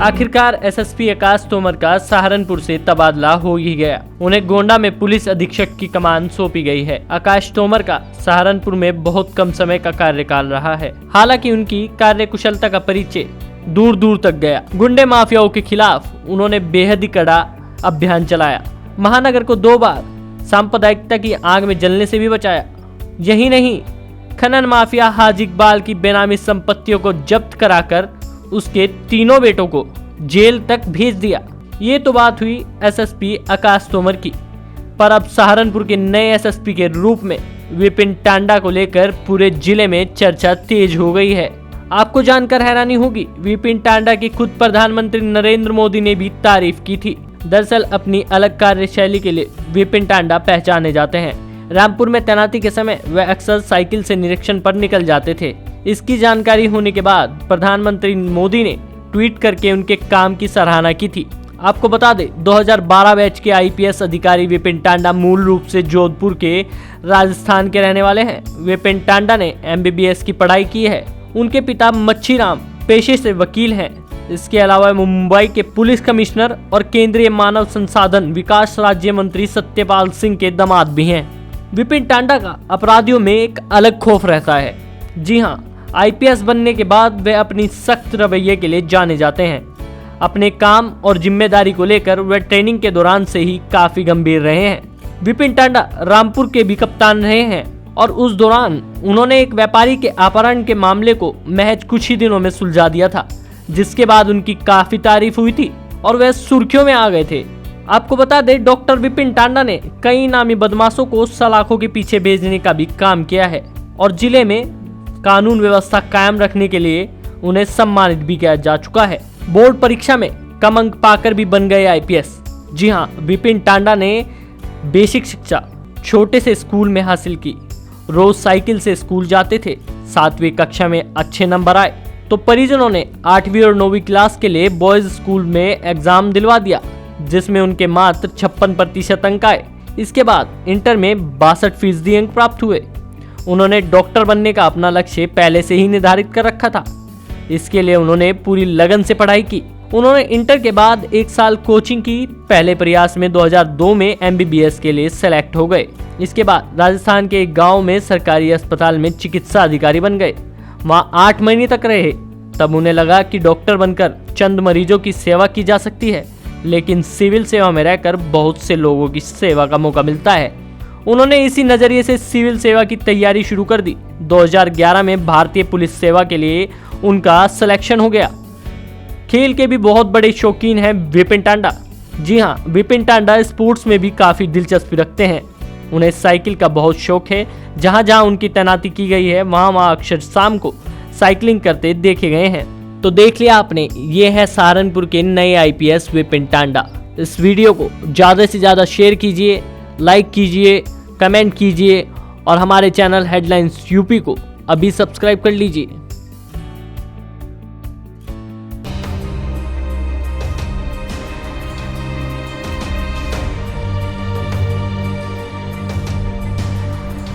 आखिरकार एसएसपी आकाश तोमर का सहारनपुर से तबादला हो ही गया। उन्हें गोंडा में पुलिस अधीक्षक की कमान सौंपी गई है। आकाश तोमर का सहारनपुर में बहुत कम समय का कार्यकाल रहा है। हालांकि उनकी कार्यकुशलता का परिचय दूर दूर तक गया। गुंडे माफियाओं के खिलाफ उन्होंने बेहद ही कड़ा अभियान चलाया। महानगर को 2 बार सांप्रदायिकता की आग में जलने से भी बचाया। यही नहीं, खनन माफिया हाजी इकबाल की बेनामी संपत्तियों को जब्त कराकर उसके 3 बेटों को जेल तक भेज दिया। ये तो बात हुई एसएसपी आकाश तोमर की, पर अब सहारनपुर के नए एसएसपी के रूप में विपिन टांडा को लेकर पूरे जिले में चर्चा तेज हो गई है। आपको जानकर हैरानी होगी, विपिन टांडा की खुद प्रधानमंत्री नरेंद्र मोदी ने भी तारीफ की थी। दरअसल अपनी अलग कार्यशैली के लिए विपिन टांडा पहचाने जाते हैं। रामपुर में तैनाती के समय वे अक्सर साइकिल से निरीक्षण पर निकल जाते थे। इसकी जानकारी होने के बाद प्रधानमंत्री मोदी ने ट्वीट करके उनके काम की सराहना की थी। आपको बता दें, 2012 बैच के आईपीएस अधिकारी विपिन टांडा मूल रूप से जोधपुर के राजस्थान के रहने वाले हैं। विपिन टांडा ने एमबीबीएस की पढ़ाई की है। उनके पिता मच्छी राम पेशे से वकील हैं। इसके अलावा मुंबई के पुलिस कमिश्नर और केंद्रीय मानव संसाधन विकास राज्य मंत्री सत्यपाल सिंह के दामाद भी हैं। विपिन टांडा का अपराधियों में एक अलग खौफ रहता है। जी हाँ, आईपीएस बनने के बाद वे अपनी सख्त रवैये के लिए जाने जाते हैं। अपने काम और जिम्मेदारी को लेकर वे ट्रेनिंग के दौरान से ही काफी गंभीर रहे हैं। विपिन टांडा रामपुर के भी कप्तान रहे हैं और उस दौरान उन्होंने एक व्यापारी के अपहरण के मामले को महज कुछ ही दिनों में सुलझा दिया था, जिसके बाद उनकी काफी तारीफ हुई थी और वे सुर्खियों में आ गए थे। आपको बता दें, डॉक्टर विपिन टांडा ने कई नामी बदमाशों को सलाखों के पीछे भेजने का भी काम किया है और जिले में कानून व्यवस्था कायम रखने के लिए उन्हें सम्मानित भी किया जा चुका है। बोर्ड परीक्षा में कम अंक पाकर भी बन गए आईपीएस। जी हाँ, विपिन टांडा ने बेसिक शिक्षा छोटे से स्कूल में हासिल की। रोज साइकिल से स्कूल जाते थे। 7वीं कक्षा में अच्छे नंबर आए तो परिजनों ने 8वीं और 9वीं क्लास के लिए बॉयज स्कूल में एग्जाम दिलवा दिया, जिसमें उनके मात्र 56% अंक आए। इसके बाद इंटर में 62% अंक प्राप्त हुए। उन्होंने डॉक्टर बनने का अपना लक्ष्य पहले से ही निर्धारित कर रखा था। इसके लिए उन्होंने पूरी लगन से पढ़ाई की। उन्होंने इंटर के बाद 1 साल कोचिंग की। पहले प्रयास में 2002 में एमबीबीएस के लिए सेलेक्ट हो गए। इसके बाद राजस्थान के एक गांव में सरकारी अस्पताल में चिकित्सा अधिकारी बन गए। वहां 8 महीने तक रहे। तब उन्हें लगा कि डॉक्टर बनकर चंद मरीजों की सेवा की जा सकती है, लेकिन सिविल सेवा में रहकर बहुत से लोगों की सेवा का मौका मिलता है। उन्होंने इसी नजरिए से सिविल सेवा की तैयारी शुरू कर दी। 2011 में भारतीय पुलिस सेवा के लिए उनका सिलेक्शन हो गया। खेल के भी बहुत बड़े शौकीन हैं विपिन टांडा। जी हाँ, विपिन टांडा स्पोर्ट्स में भी काफी दिलचस्पी रखते हैं। उन्हें साइकिल का बहुत शौक है। जहां जहां उनकी तैनाती की गई है वहां वहां अक्सर शाम को साइकिलिंग करते देखे गए हैं। तो देख लिया आपने, ये है सहारनपुर के नए आईपीएस विपिन टांडा। इस वीडियो को ज़्यादा से ज़्यादा शेयर कीजिए, लाइक कीजिए, कमेंट कीजिए और हमारे चैनल हेडलाइंस यूपी को अभी सब्सक्राइब कर लीजिए।